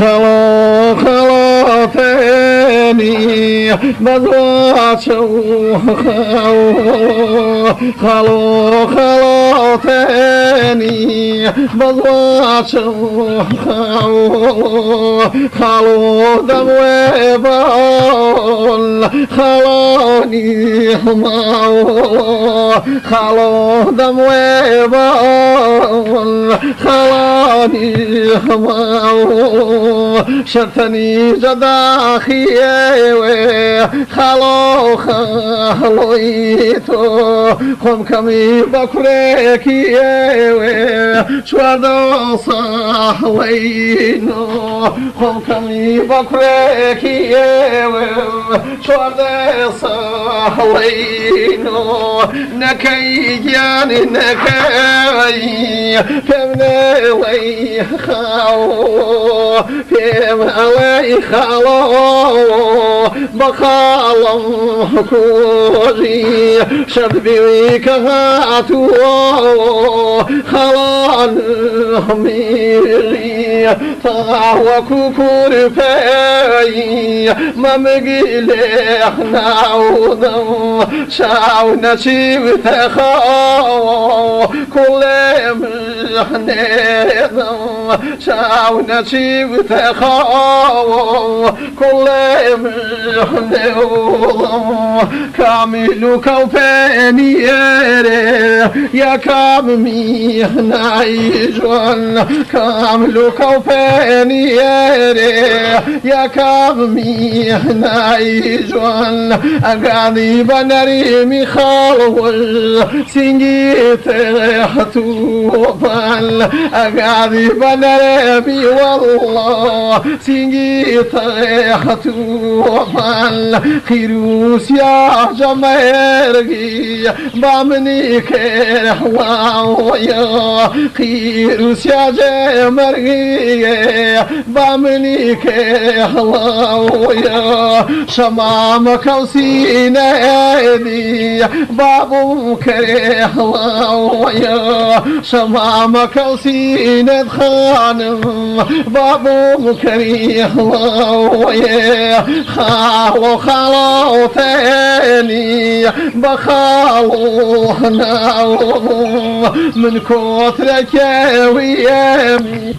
خلوتني بزواتشو خلوتني بزواتشو خلو دموي بول خلوني خلو دموي بول خلوني شرطني جداخي خلو خلويتو خم كمي بكريكي شوردو صحوينو خم كمي بكريكي شوردو صحوينو نكي جاني نكي فمني وي خاو فيم علي خالو بخالم كوري شربي كهاتو خلان ميري فهو كوكور فاي ما مقيلي نعوضم شاو نشيب ثخاو كل محنيدم شاو نشيب ثخاو كل محنيدم كامل كوفاني يا كامي نعيجون كامل كوفاني يا كامي نعيجون أقاضي بنريمي خالوش سنجيت حتوبان أقاضي بنريمي والله سنجيت حتوبان خيروس يا جميرجي بامني كحواويا خيروس يا جميرجي بامني كحواويا شمام كوسينادي بابو كحواويا شمام كوسيناد خانم بابو كحواويا خالو خالو ثاني بخالو ناوم من كثرك ويامي